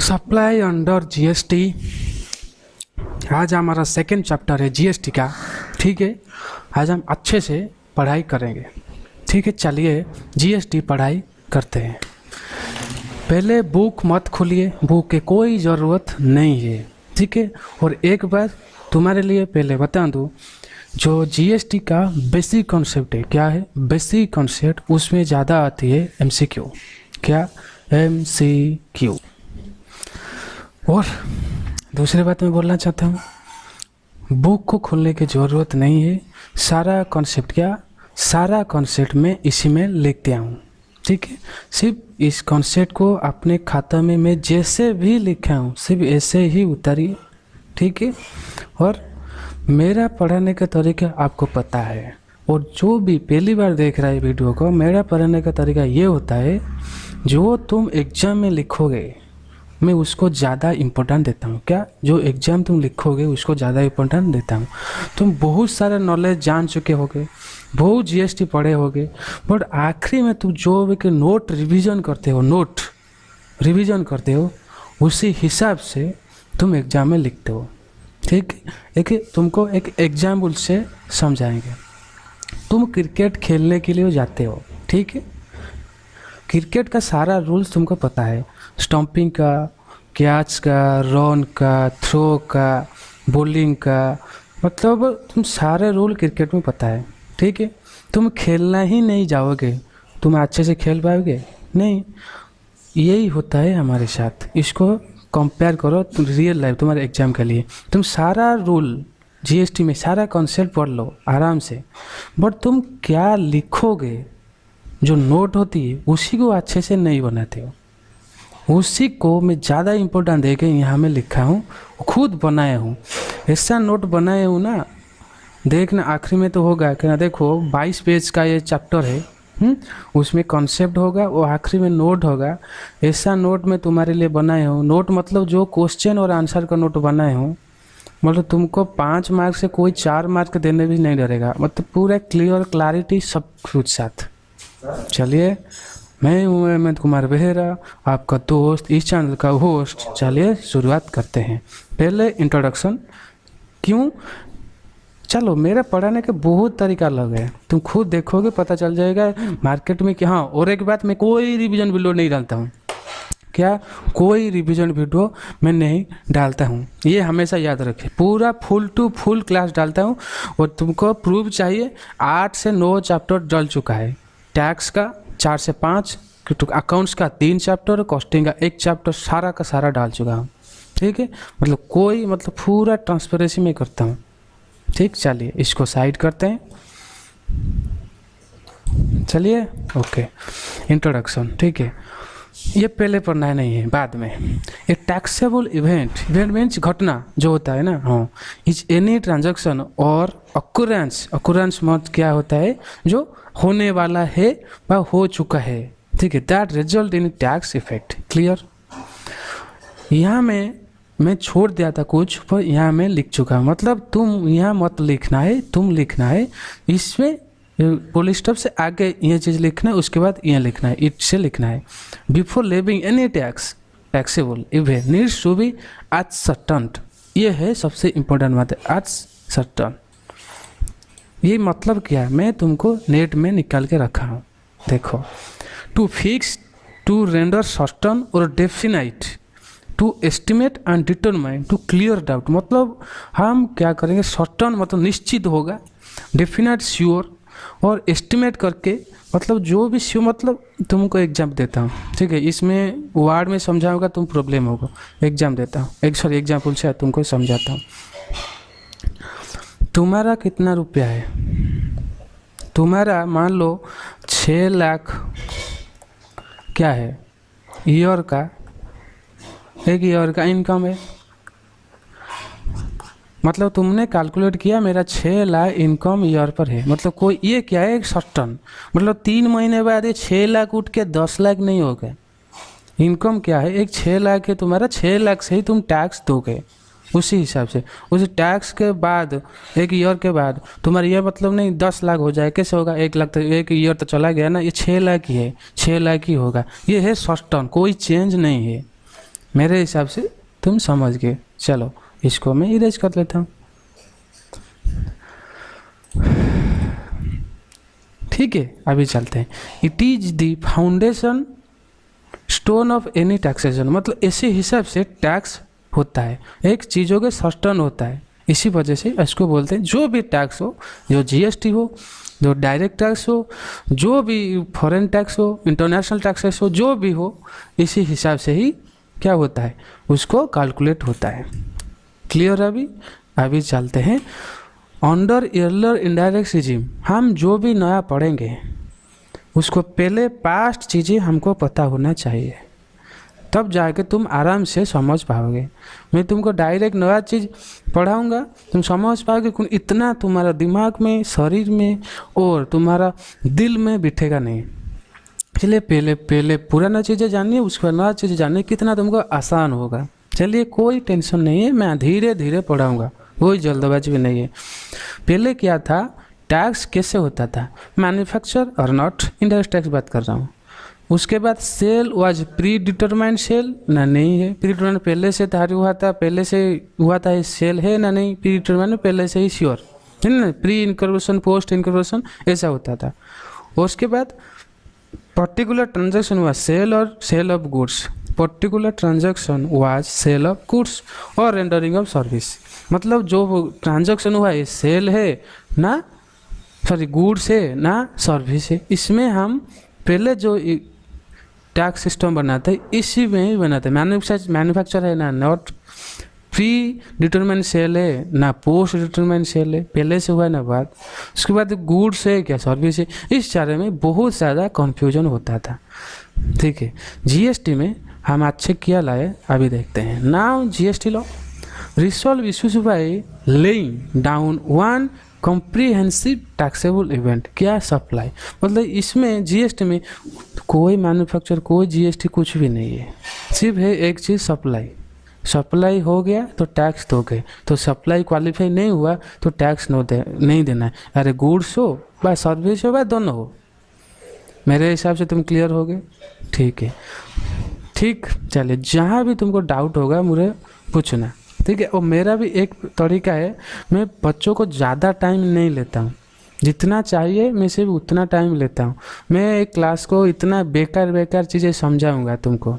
Supply under GST. आज हमारा second chapter है जीएसटी का। ठीक है, आज हम अच्छे से पढ़ाई करेंगे। ठीक है, चलिए जीएसटी पढ़ाई करते हैं। पहले बुक मत खोलिए, बुक की कोई ज़रूरत नहीं है। ठीक है, और एक बात तुम्हारे लिए पहले बता दूँ, जो जीएसटी का बेसिक कॉन्सेप्ट है, क्या है बेसिक कॉन्सेप्ट, उसमें ज़्यादा आती है एमसीक्यू। क्या? एमसीक्यू। और दूसरी बात मैं बोलना चाहता हूँ, बुक को खोलने की ज़रूरत नहीं है। सारा कॉन्सेप्ट, क्या सारा कॉन्सेप्ट मैं इसी में लिखते हूँ। ठीक है, सिर्फ इस कॉन्सेप्ट को अपने खाता में मैं जैसे भी लिखा हूँ सिर्फ ऐसे ही उतारिए। ठीक है, और मेरा पढ़ाने का तरीका आपको पता है, और जो भी पहली बार देख रहा है वीडियो को, मेरा पढ़ाने का तरीका ये होता है, जो तुम एग्ज़ाम में लिखोगे मैं उसको ज़्यादा इम्पोर्टेंट देता हूँ। क्या? जो एग्ज़ाम तुम लिखोगे उसको ज़्यादा इम्पोर्टेंट देता हूँ। तुम बहुत सारे नॉलेज जान चुके होगे, बहुत जीएसटी पढ़े होगे, बट आखिरी में तुम जो भी नोट रिवीजन करते हो, नोट रिवीजन करते हो, उसी हिसाब से तुम एग्ज़ाम में लिखते हो। ठीक है, एक तुमको एक एग्जाम्पल से समझाएंगे। तुम क्रिकेट खेलने के लिए जाते हो। ठीक है, क्रिकेट का सारा रूल्स तुमको पता है, स्टंपिंग का, कैच का, रन का, थ्रो का, बॉलिंग का, मतलब तुम सारे रूल क्रिकेट में पता है। ठीक है, तुम खेलना ही नहीं जाओगे, तुम अच्छे से खेल पाओगे नहीं। यही होता है हमारे साथ। इसको कंपेयर करो रियल लाइफ, तुम्हारे एग्जाम के लिए तुम सारा रूल जीएसटी में सारा कॉन्सेप्ट पढ़ लो आराम से, बट तुम क्या लिखोगे, जो नोट होती है उसी को अच्छे से नहीं बनाते हो। उसी को मैं ज़्यादा इम्पोर्टेंट दे के यहाँ में लिखा हूँ, खुद बनाया हूँ। ऐसा नोट बनाया हूँ ना, देखना आखिरी में तो होगा कि ना, देखो 22 पेज का ये चैप्टर है। उसमें कॉन्सेप्ट होगा, वो आखिरी में नोट होगा। ऐसा नोट मैं तुम्हारे लिए बनाया हूँ। नोट मतलब जो क्वेश्चन और आंसर का नोट बनाया हूँ, मतलब तुमको 5 मार्क से कोई 4 मार्क देने भी नहीं डरेगा, मतलब पूरा क्लियर क्लैरिटी सब कुछ साथ। चलिए, मैं हूँ अहमद कुमार बेहरा, आपका दोस्त, इस चैनल का होस्ट। चलिए शुरुआत करते हैं। पहले इंट्रोडक्शन। क्यों? चलो, मेरा पढ़ाने का बहुत तरीका अलग है, तुम खुद देखोगे पता चल जाएगा मार्केट में कि हाँ। और एक बात, मैं कोई रिवीजन वीडियो नहीं डालता हूँ। क्या? कोई रिवीजन वीडियो मैं नहीं डालता हूँ, ये हमेशा याद रखें। पूरा फुल टू फुल क्लास डालता हूँ, और तुमको प्रूफ चाहिए 8 से 9 चैप्टर डल चुका है। टैक्स का 4 से 5, अकाउंट्स का 3 चैप्टर, कॉस्टिंग का 1 चैप्टर, सारा का सारा डाल चुका हूँ। ठीक है, मतलब कोई मतलब पूरा ट्रांसपेरेंसी में करता हूँ। ठीक, चलिए इसको साइड करते हैं। चलिए, ओके, इंट्रोडक्शन। ठीक है, ये पहले पढ़ना है, नहीं है बाद में। A taxable event, event means घटना जो होता है ना, हाँ, इज एनी ट्रांजैक्शन और अक्यूरेंस। अक्यूरेंस मतलब क्या होता है, जो होने वाला है व हो चुका है। ठीक है, that result in tax effect. Clear? यहाँ में मैं छोड़ दिया था कुछ, पर यहाँ मैं लिख चुका हूँ। मतलब तुम यहाँ मत लिखना है, तुम लिखना है इसमें पुल स्टॉप से आगे ये चीज़ लिखना है, उसके बाद ये लिखना है, इट से लिखना है। Before levying any tax taxable event needs to be ascertained. ये है सबसे इम्पोर्टेंट बात है, एट सर्टन। ये मतलब क्या है, मैं तुमको नेट में निकाल के रखा हूँ। देखो, to fix, to render certain और definite, to estimate and determine, to clear doubt. मतलब हम क्या करेंगे, सर्टन मतलब निश्चित होगा, डेफिनेट श्योर, और एस्टिमेट करके मतलब जो भी श्योर, मतलब तुमको एग्जाम देता हूँ। ठीक है, इसमें वर्ड में समझाऊंगा तुम प्रॉब्लम होगा, एग्जाम देता हूँ, सॉरी एग्जाम्पल से तुमको समझाता हूँ। तुम्हारा कितना रुपया है, तुम्हारा मान लो 6 लाख क्या है ईयर का, एक ईयर का इनकम है। मतलब तुमने कैलकुलेट किया मेरा 6 लाख इनकम ईयर पर है, मतलब कोई ये क्या है, एक सर्टन, मतलब 3 महीने बाद ये 6 लाख उठ के 10 लाख नहीं होगा। इनकम क्या है, एक 6 लाख है तुम्हारा, 6 लाख से ही तुम टैक्स दोगे उसी हिसाब से। उस टैक्स के बाद एक ईयर के बाद तुम्हारा ये मतलब नहीं 10 लाख हो जाए, कैसे होगा, 1 लाख तो एक ईयर तो चला गया ना, ये 6 लाख ही है, 6 लाख ही होगा। ये है सर्टन, कोई चेंज नहीं है। मेरे हिसाब से तुम समझ गए। चलो इसको मैं इरेज कर लेता हूँ। ठीक है, अभी चलते हैं। It is the foundation stone of any taxation, मतलब इसी हिसाब से टैक्स होता है, एक चीज़ों के सस्टन होता है। इसी वजह से इसको बोलते हैं जो भी टैक्स हो, जो जीएसटी हो, जो डायरेक्ट टैक्स हो, जो भी फॉरेन टैक्स हो, इंटरनेशनल टैक्सेस हो, जो भी हो, इसी हिसाब से ही क्या होता है, उसको कैलकुलेट होता है। क्लियर? अभी चलते हैं अंडर ईयरलर इनडायरेक्ट रिजीम। हम जो भी नया पढ़ेंगे उसको पहले पास्ट चीज़ें हमको पता होना चाहिए, तब जाके तुम आराम से समझ पाओगे। मैं तुमको डायरेक्ट नया चीज़ पढ़ाऊँगा, तुम समझ पाओगे, इतना तुम्हारा दिमाग में, शरीर में और तुम्हारा दिल में बिठेगा नहीं। इसलिए पहले पुराना चीज़ें जानिए, उसके बाद नया चीज़ें जानिए, कितना तुमको आसान होगा। चलिए कोई टेंशन नहीं है, मैं धीरे धीरे पढ़ाऊँगा, कोई जल्दबाजी भी नहीं है। पहले क्या था, टैक्स कैसे होता था, मैन्युफैक्चर और नॉट इनडायरेक्ट टैक्स बात कर रहा हूँ। उसके बाद sale was predetermined sale ना नहीं है, प्री डिटरमाइंड पहले से तैयारी हुआ था, पहले से हुआ था, सेल है ना नहीं, प्री डिटरमाइंड पहले से ही श्योर है ना, प्री इनकर्पोरेशन पोस्ट इनकर्पोरेशन ऐसा होता था। और उसके बाद पर्टिकुलर ट्रांजैक्शन हुआ सेल और sale of goods, particular transaction was sale of goods और रेंडरिंग ऑफ सर्विस, मतलब जो ट्रांजैक्शन हुआ है सेल है ना, सॉरी गुड्स है ना सर्विस है। इसमें हम पहले जो टैक्स सिस्टम बनाते हैं इसी में ही बनाते हैं। मैन्युफैक्चर है ना नॉट प्री डिटरमाइंड सेल है ना पोस्ट डिटरमाइंड सेल है, पहले से हुआ है ना बाद। उसके बाद गुड्स है क्या सर्विस है, इस चारे में बहुत ज़्यादा कन्फ्यूजन होता था। ठीक है, जीएसटी में हम अच्छे क्या लाए अभी देखते हैं। Now GST law resolve issues by laying down one comprehensive taxable event. क्या सप्लाई, मतलब इसमें जीएसटी में कोई मैन्युफैक्चर, कोई जीएसटी कुछ भी नहीं है, सिर्फ है एक चीज़ सप्लाई। सप्लाई हो गया तो टैक्स दो गए, तो सप्लाई क्वालिफाई नहीं हुआ तो टैक्स नहीं देना है। अरे गुड्स हो बा सर्विस हो बा दोनों हो। मेरे हिसाब से तुम क्लियर हो गए? ठीक है, ठीक, चलिए जहाँ भी तुमको डाउट होगा मुझे पूछना। ठीक है, और मेरा भी एक तरीका है, मैं बच्चों को ज़्यादा टाइम नहीं लेता हूँ, जितना चाहिए मैं सिर्फ उतना टाइम लेता हूँ। मैं एक क्लास को इतना बेकार चीज़ें समझाऊँगा, तुमको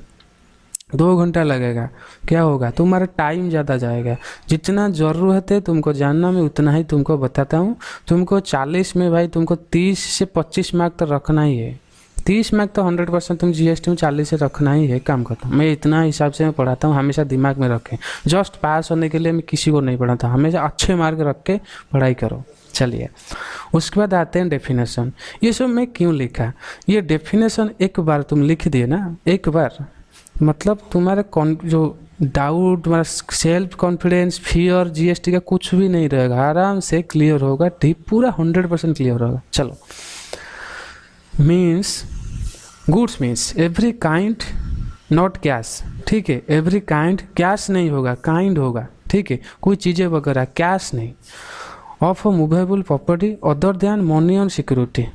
2 घंटा लगेगा, क्या होगा, तुम्हारा टाइम ज़्यादा जाएगा। जितना ज़रूरत है तुमको जानना, मैं उतना ही तुमको बताता हूँ। तुमको 40 में भाई तुमको 30 से 25 मार्क तो रखना ही है। 30 मार्क तो 100% तुम जीएसटी में 40 से रखना ही है, काम करता हूँ मैं, इतना हिसाब से मैं पढ़ाता हूँ। हमेशा दिमाग में रखें, जस्ट पास होने के लिए मैं किसी को नहीं पढ़ाता, हमेशा अच्छे मार्क रख के पढ़ाई करो। चलिए उसके बाद आते हैं डेफिनेशन। ये सब मैं क्यों लिखा, ये डेफिनेशन एक बार तुम लिख दिए ना, एक बार, मतलब तुम्हारा जो डाउट, तुम्हारा सेल्फ कॉन्फिडेंस, फियर जीएसटी का कुछ भी नहीं रहेगा, आराम से क्लियर होगा, ठीक, पूरा 100% क्लियर होगा। चलो, means goods means every kind not cash. ठीक है, एवरी काइंड कैश नहीं होगा, काइंड होगा। ठीक है, कोई चीज़ें वगैरह कैश नहीं। Of movable property other than money और सिक्योरिटी।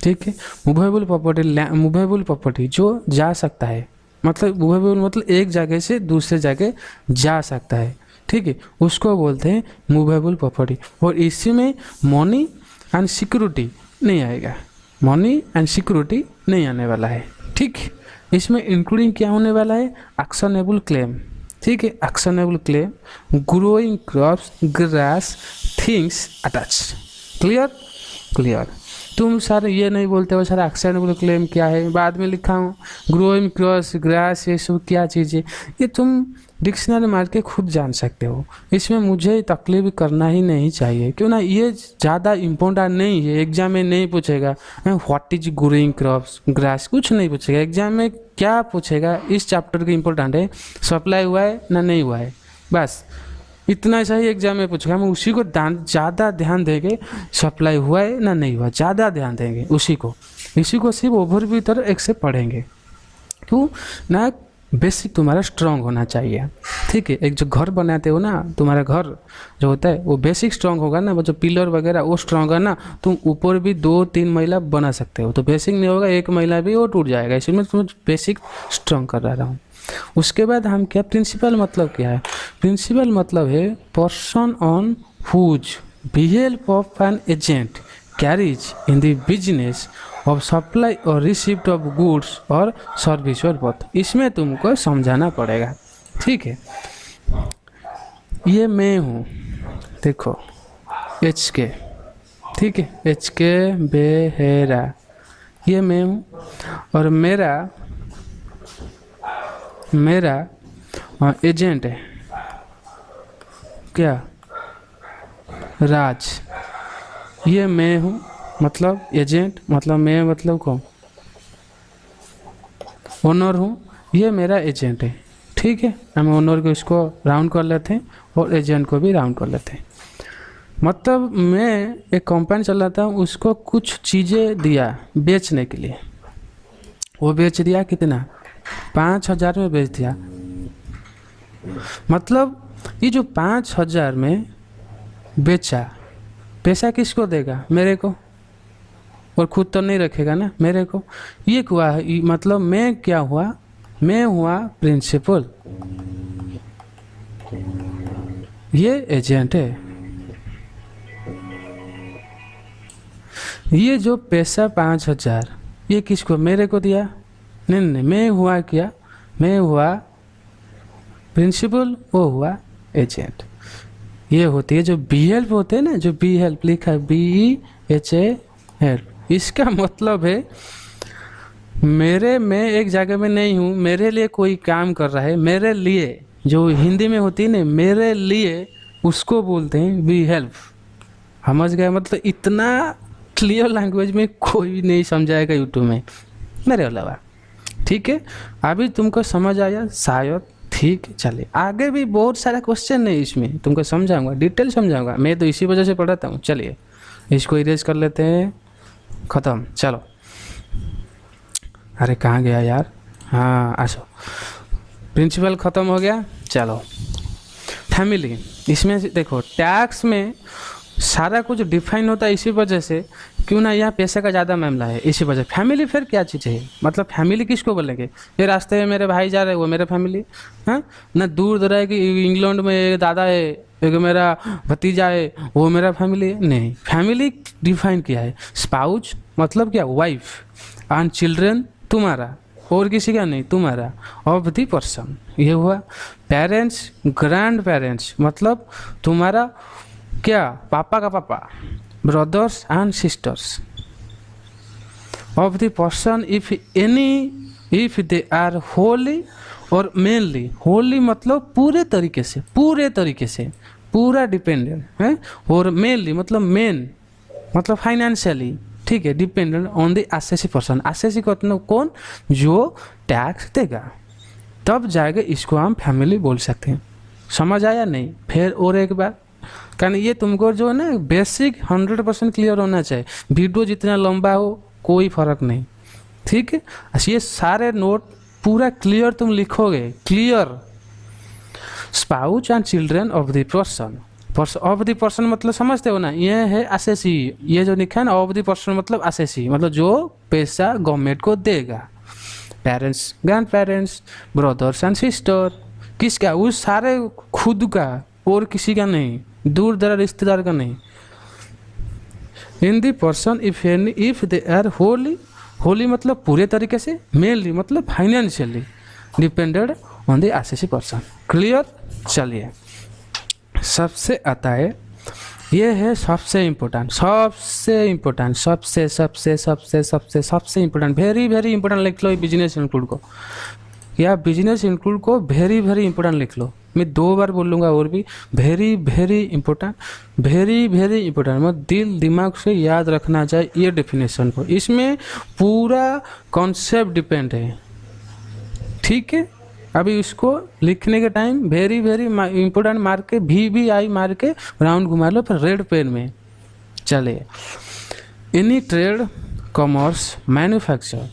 ठीक है, मूवेबल प्रॉपर्टी जो जा सकता है, मतलब मूवेबल मतलब एक जगह से दूसरे जगह जा सकता है। ठीक है, उसको बोलते हैं मूवेबल प्रॉपर्टी। और इसी में मनी एंड सिक्योरिटी नहीं आएगा, मनी एंड सिक्योरिटी नहीं आने वाला है। ठीक, इसमें इंक्लूडिंग क्या होने वाला है, एक्शनेबल क्लेम। ठीक है, actionable claim, growing crops, grass, things attach. Clear. तुम सर ये नहीं बोलते हो सर एक्शनेबल क्लेम क्या है, बाद में लिखा हूँ ग्रोइंग क्रॉस, ग्रास, ये सब क्या चीज़ है, ये तुम डिक्शनरी मार के खुद जान सकते हो। इसमें मुझे तकलीफ करना ही नहीं चाहिए, क्यों ना, ये ज़्यादा इम्पोर्टेंट नहीं है, एग्जाम में नहीं पूछेगा what is growing crops, grass, कुछ नहीं पूछेगा एग्जाम में। क्या पूछेगा, इस चैप्टर के इम्पोर्टेंट है सप्लाई हुआ है ना नहीं हुआ है, बस इतना सा ही एग्जाम में पूछेगा। हम उसी को ज़्यादा ध्यान देंगे, सप्लाई हुआ है ना नहीं हुआ, ज़्यादा ध्यान देंगे इसी को सिर्फ ओवरव्यू तरह एक से पढ़ेंगे। क्यों ना, बेसिक तुम्हारा स्ट्रांग होना चाहिए। ठीक है, एक जो घर बनाते हो ना, तुम्हारा घर जो होता है वो बेसिक स्ट्रांग होगा ना, वो जो पिलर वगैरह वो स्ट्रांग है ना, तुम ऊपर भी 2-3 महिला बना सकते हो। तो बेसिक नहीं होगा, एक महिला भी वो टूट जाएगा, इसलिए मैं तुम्हें बेसिक स्ट्रांग कर रहा हूँ। उसके बाद हम क्या, प्रिंसिपल मतलब क्या है? प्रिंसिपल मतलब है person on whose behalf of an agent carries in the business of supply और रिसिप्ट ऑफ गुड्स और सर्विस और बोथ। इसमें तुमको समझाना पड़ेगा, ठीक है। ये मैं हूँ, देखो एच के, ठीक है, एच के बेहेरा, ये मैं हूँ। और मेरा एजेंट है क्या, राज। ये मैं हूँ मतलब एजेंट, मतलब मैं मतलब कौन, ओनर हूँ। ये मेरा एजेंट है, ठीक है। हम ओनर को इसको राउंड कर लेते हैं और एजेंट को भी राउंड कर लेते हैं। मतलब मैं एक कंपनी चलाता हूँ, उसको कुछ चीज़ें दिया बेचने के लिए, वो बेच दिया कितना, 5,000 में बेच दिया। मतलब ये जो 5,000 में बेचा, पैसा किसको देगा, मेरे को, और खुद तो नहीं रखेगा ना, मेरे को। ये हुआ, मतलब मैं क्या हुआ, मैं हुआ प्रिंसिपल, ये एजेंट है। ये जो पैसा 5,000 ये किसको, मेरे को दिया, नहीं, मैं हुआ क्या, मैं हुआ प्रिंसिपल, वो हुआ एजेंट। ये होती है जो बी हेल्प होते हैं ना, जो बी हेल्प लिखा है BEHA हेल्प, इसका मतलब है मैं एक जगह में नहीं हूँ, मेरे लिए कोई काम कर रहा है, मेरे लिए, जो हिंदी में होती है ना मेरे लिए, उसको बोलते हैं बी हेल्प। समझ गए? मतलब इतना क्लियर लैंग्वेज में कोई नहीं समझाएगा यूट्यूब में मेरे अलावा, ठीक है। अभी तुमको समझ आया शायद, ठीक है। चलिए आगे भी बहुत सारा क्वेश्चन है इसमें, तुमको समझाऊंगा, डिटेल समझाऊंगा, मैं तो इसी वजह से पढ़ाता हूँ। चलिए इसको इरेज कर लेते हैं, ख़त्म। चलो, अरे कहाँ गया यार, हाँ आसो, प्रिंसिपल ख़त्म हो गया। चलो फैमिली, इसमें देखो टैक्स में सारा कुछ डिफाइन होता है, इसी वजह से क्यों ना यहाँ पैसे का ज़्यादा मामला है, इसी वजह। फैमिली फिर क्या चीज़ है, मतलब फैमिली किसको बोलेंगे, ये रास्ते में मेरे भाई जा रहे हैं वो मेरा फैमिली, हाँ ना, दूर दराज की इंग्लैंड में एक दादा है, एक मेरा भतीजा है, वो मेरा फैमिली है, नहीं। फैमिली डिफाइन किया है, स्पाउस मतलब क्या, वाइफ, एंड चिल्ड्रन तुम्हारा, और किसी का नहीं, तुम्हारा, ऑफ द पर्सन, ये हुआ। पेरेंट्स, ग्रैंड पेरेंट्स मतलब तुम्हारा क्या, पापा का पापा, brothers and sisters, of the person if they are wholly और मेनली, होली मतलब पूरे तरीके से, पूरा डिपेंडेंट है, और मेनली मतलब मेन मतलब फाइनेंशियली, ठीक है, dependent on the assessee person. Assessee मतलब कौन, जो टैक्स देगा, तब जाएगा, इसको हम फैमिली बोल सकते हैं। समझ आया नहीं? फिर और एक बार, कारण ये तुमको जो है ना बेसिक 100% क्लियर होना चाहिए, वीडियो जितना लंबा हो कोई फर्क नहीं, ठीक है। ये सारे नोट पूरा क्लियर तुम लिखोगे, clear. Spouse and children of the person, of the person मतलब समझते हो ना, ये है असेसी, ये जो लिखा है ना ऑफ द पर्सन मतलब असेसी, मतलब जो पैसा गवर्नमेंट को देगा। Parents, grand parents, brothers and sister, किसका, उस सारे खुद का, और किसी का नहीं, दूर दराज रिश्तेदार का नहीं। In the person if they are wholly मतलब पूरे तरीके से, मेनली मतलब financially dependent on the assessee person. Clear? चलिए सबसे आता है, ये है सबसे इम्पोर्टेंट, सबसे इम्पोर्टेंट, वेरी इंपॉर्टेंट लिख लो बिजनेस इंक्लूड को, या बिजनेस इंक्लूड को वेरी इंपॉर्टेंट लिख लो। मैं 2 बार बोलूँगा और भी, वेरी इंपॉर्टेंट, वेरी इंपॉर्टेंट, मतलब दिल दिमाग से याद रखना चाहिए ये डेफिनेशन को। इसमें पूरा कॉन्सेप्ट डिपेंड है, ठीक है। अभी इसको लिखने के टाइम वेरी इंपॉर्टेंट मार के VVI मार के राउंड घुमा लो, फिर रेड पेन में। चलिए, any trade, commerce, manufacture,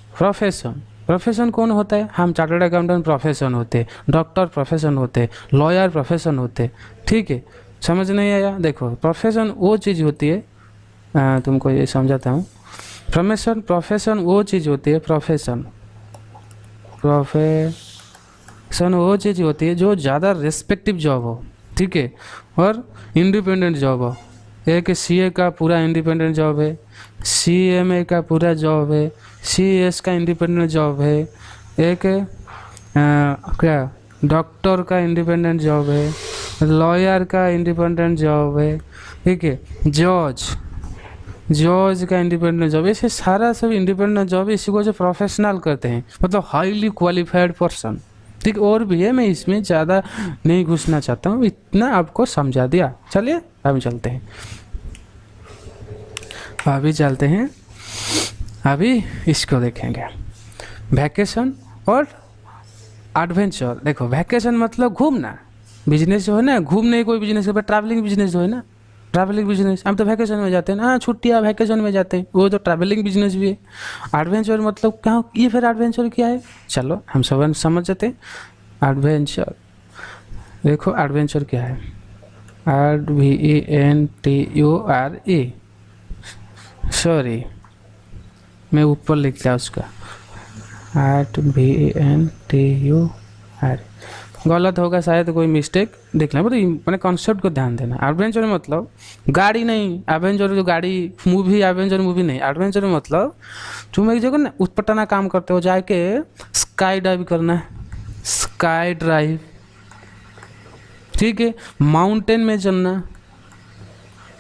profession कौन होता है, हम चार्टर्ड अकाउंटेंट प्रोफेशन होते, डॉक्टर प्रोफेशन होते, लॉयर प्रोफेशन होते, ठीक है। समझ नहीं आया? देखो प्रोफेशन वो चीज़ होती है, तुमको ये समझाता हूँ। प्रोफेशन वो चीज़ होती है, प्रोफेशन सन वो चीज़ होती है जो ज़्यादा रेस्पेक्टिव जॉब हो, ठीक है, और इंडिपेंडेंट जॉब हो। एक सीए का पूरा इंडिपेंडेंट जॉब है, सीएमए का पूरा जॉब है, सीएस का इंडिपेंडेंट जॉब है, एक क्या डॉक्टर का इंडिपेंडेंट जॉब है, लॉयर का इंडिपेंडेंट जॉब है, ठीक है, जॉज का इंडिपेंडेंट जॉब, ऐसे सारा सब इंडिपेंडेंट जॉब इसी को जो प्रोफेशनल करते हैं, मतलब हाईली क्वालिफाइड पर्सन, ठीक। और भी है, मैं इसमें ज़्यादा नहीं घुसना चाहता हूँ, इतना आपको समझा दिया। चलिए अभी चलते हैं, अभी इसको देखेंगे, वैकेशन और एडवेंचर। देखो वैकेशन मतलब घूमना, बिजनेस जो है ना, घूमने कोई बिजनेस है, ट्रैवलिंग बिजनेस जो है ना, ट्रैवलिंग बिजनेस हम तो वैकेशन में जाते हैं ना, छुट्टियाँ वैकेशन में जाते हैं, वो तो ट्रैवलिंग बिजनेस भी है। एडवेंचर मतलब क्या, ये फिर एडवेंचर क्या है, चलो हम सब समझ जाते हैं। एडवेंचर, देखो एडवेंचर क्या है, ADVENTURE, सॉरी मैं ऊपर लिख दिया उसका, ADVENTURE, गलत होगा शायद, कोई मिस्टेक देख लें, मैंने कॉन्सेप्ट को ध्यान देना। एडवेंचर मतलब गाड़ी नहीं, एडवेंचर जो गाड़ी मूवी, एडवेंचर मूवी नहीं, एडवेंचर मतलब तुम एक जगह ना उठपटाना काम करते हो, जाके स्काई डाइव करना है, स्काई ड्राइव, ठीक है, माउंटेन में चलना,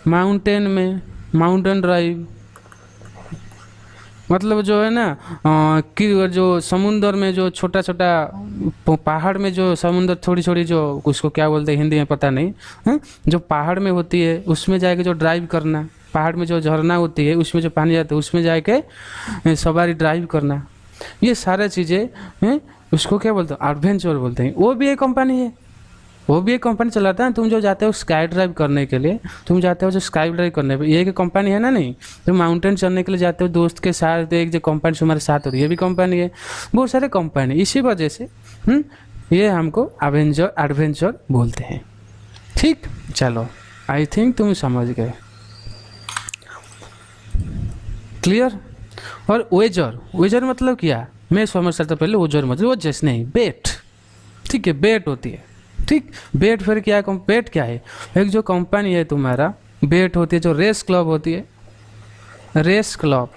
माउंटेन ड्राइव, मतलब जो है ना कि जो समुंदर में जो छोटा छोटा पहाड़ में जो समुंदर थोड़ी छोटी जो उसको क्या बोलते हैं हिंदी में पता नहीं है, जो पहाड़ में होती है उसमें जाके जो ड्राइव करना, पहाड़ में जो झरना होती है उसमें जो पानी जाता है उसमें जाके सवारी ड्राइव करना, ये सारे चीज़ें हैं, उसको क्या बोलते हैं, एडवेंचर बोलते हैं। वो भी एक कंपनी है, वो भी एक कंपनी चलाता है। तुम जो जाते हो स्काई ड्राइव करने के लिए, तुम जाते हो जो स्काई ड्राइव करने पे, ये एक कंपनी है ना, नहीं तुम माउंटेन चढ़ने के लिए जाते हो दोस्त के साथ, एक जो कंपनी तुम्हारे साथ होती है ये भी कंपनी है, बहुत सारे कंपनी, इसी वजह से ये हमको एडवेंचर बोलते हैं, ठीक। चलो आई थिंक तुम समझ गए, क्लियर। और वेजर मतलब क्या, मैं समझ सकता पहले, वेजर मतलब वो जैसे नहीं, बेट, ठीक है, बेट होती है, ठीक। बेट फिर क्या है, बेट क्या है, एक जो कंपनी है तुम्हारा, बेट होती है, जो रेस क्लब होती है, रेस क्लब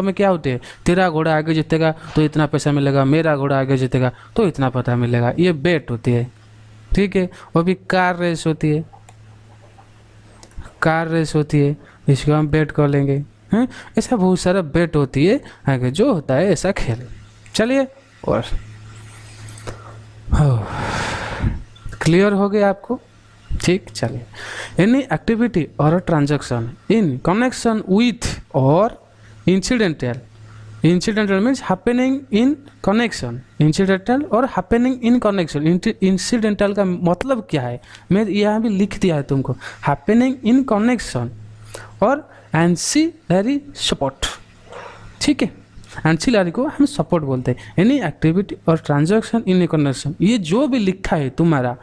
में क्या होती है, तेरा घोड़ा आगे जीतेगा तो इतना पैसा मिलेगा, मेरा घोड़ा आगे जीतेगा तो इतना पैसा मिलेगा, ये बेट होती है, ठीक है। वो भी कार रेस होती है, इसको हम बेट कर लेंगे, हैं, ऐसा बहुत सारा बेट होती है आगे जो होता है ऐसा खेल। चलिए, और क्लियर हो गया आपको, ठीक। चलिए, एनी एक्टिविटी और ट्रांजैक्शन इन कनेक्शन विथ और incidental means happening in connection, incidental और हैपनिंग इन कनेक्शन। इंसिडेंटल का मतलब क्या है, मैं यहाँ भी लिख दिया है तुमको, हैपनिंग इन कनेक्शन और एंसिलरी सपोर्ट, ठीक है, एंसिलरी को हम सपोर्ट बोलते हैं। एनी एक्टिविटी और ट्रांजैक्शन इन कनेक्शन, ये जो भी लिखा है तुम्हारा,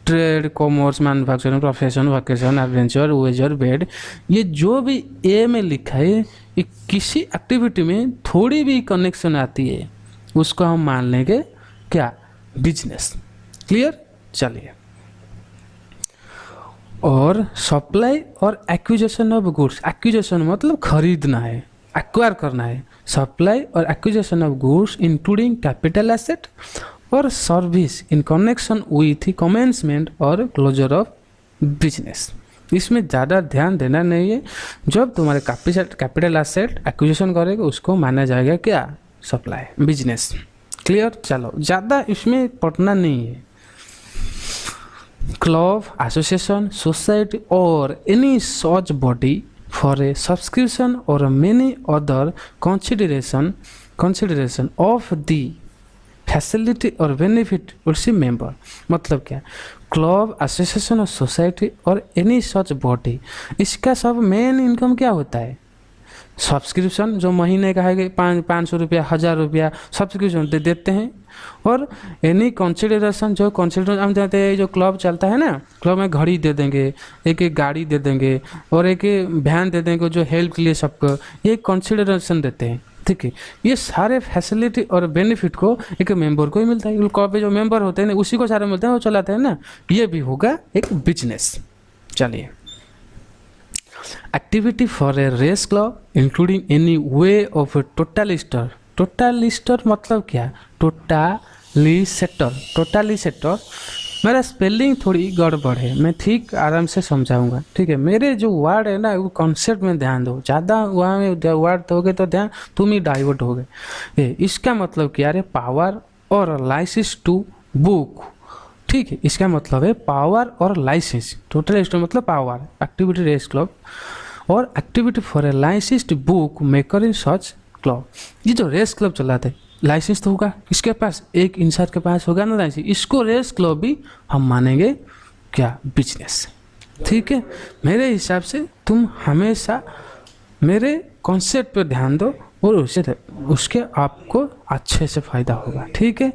trade, commerce, manufacturing, profession, vocation, adventure, wager, बेड, ये जो भी ए में लिखा है, ये किसी एक्टिविटी में थोड़ी भी कनेक्शन आती है उसको हम मान लेंगे क्या, बिजनेस। क्लियर। चलिए, और सप्लाई और एक्विजिशन ऑफ गुड्स, एक्विजिशन मतलब खरीदना है, एक्वायर करना है, सप्लाई और acquisition of goods including capital asset और service in connection with commencement और क्लोजर ऑफ बिजनेस। इसमें ज़्यादा ध्यान देना नहीं है, जब तुम्हारे कैपिटल एसेट एक्विजिशन करेगा उसको माना जाएगा क्या, सप्लाई, बिजनेस। क्लियर। चलो, ज़्यादा इसमें पढ़ना नहीं है। क्लब, एसोसिएशन, सोसाइटी और any such body for a subscription or many other consideration of the facility or benefit उसी member। मतलब क्या, क्लब, एसोसिएशन और सोसाइटी और एनी सच बॉडी, इसका सब मेन इनकम क्या होता है, सब्सक्रिप्शन, जो महीने का है कि 500 रुपया, 1000 रुपया सब्सक्रिप्शन देते हैं। और एनी कंसिडरेशन, जो कंसिडरेशन हम जानते हैं, जो क्लब चलता है ना, क्लब में घड़ी दे देंगे, एक गाड़ी दे देंगे और एक वैन दे देंगे जो हेल्प के लिए सबको, ये कंसिडरेशन देते हैं। ठीक है। ये सारे फैसिलिटी और बेनिफिट को एक मेंबर को ही मिलता है, क्लब जो मेंबर होते हैं ना उसी को सारे मिलते हैं, वो चलाते हैं ना। ये भी होगा एक बिजनेस। चलिए, activity for a race club including any way of a totalisator. Totalisator मतलब क्या? टोटलिसेटर। टोटलिसेटर, मेरा स्पेलिंग थोड़ी गड़बड़ है, मैं ठीक आराम से समझाऊंगा, ठीक है। मेरे जो वर्ड है ना वो कॉन्सेप्ट में ध्यान दो, ज़्यादा वहाँ में वर्ड दोगे तो ध्यान तुम ही डाइवर्ट हो गए। इसका मतलब क्या है? पावर और लाइसेंस टू बुक, ठीक है। इसका मतलब है पावर और लाइसेंस। टोटलिस्टर मतलब पावर, एक्टिविटी रेस क्लब और activity for A licensed book maker in such club. ये जो रेस क्लब चलाते हैं, लाइसेंस तो होगा किसके पास? एक इंसान के पास होगा ना लाइसेंस। इसको रेस क्लब भी हम मानेंगे क्या? बिजनेस, ठीक है। मेरे हिसाब से तुम हमेशा मेरे कॉन्सेप्ट पर ध्यान दो और उसके आपको अच्छे से फ़ायदा होगा, ठीक है।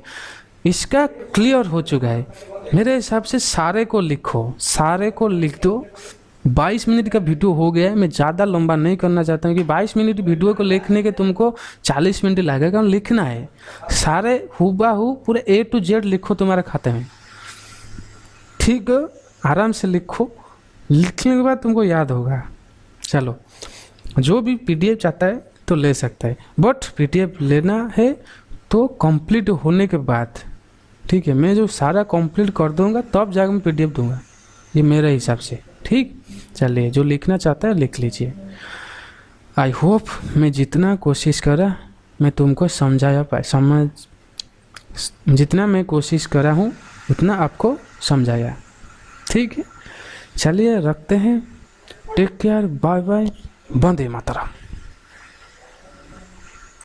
इसका क्लियर हो चुका है मेरे हिसाब से। सारे को लिखो, सारे को लिख दो। 22 मिनट का वीडियो हो गया है, मैं ज़्यादा लंबा नहीं करना चाहता हूँ कि 22 मिनट वीडियो को लिखने के तुमको 40 मिनट लगेगा। लिखना है सारे हुबहू पूरे A to Z लिखो तुम्हारे खाते में, ठीक है। आराम से लिखो, लिखने के बाद तुमको याद होगा। चलो, जो भी PDF चाहता है तो ले सकता है, बट PDF लेना है तो कंप्लीट होने के बाद, ठीक है। मैं जो सारा कंप्लीट कर दूंगा तब जाकर मैं PDF दूंगा, ये मेरे हिसाब से, ठीक। चलिए, जो लिखना चाहता है लिख लीजिए। आई होप मैं जितना कोशिश करा मैं तुमको समझाया जितना मैं कोशिश करा हूँ उतना आपको समझाया, ठीक है। चलिए रखते हैं, take care, bye bye, Vande Mataram.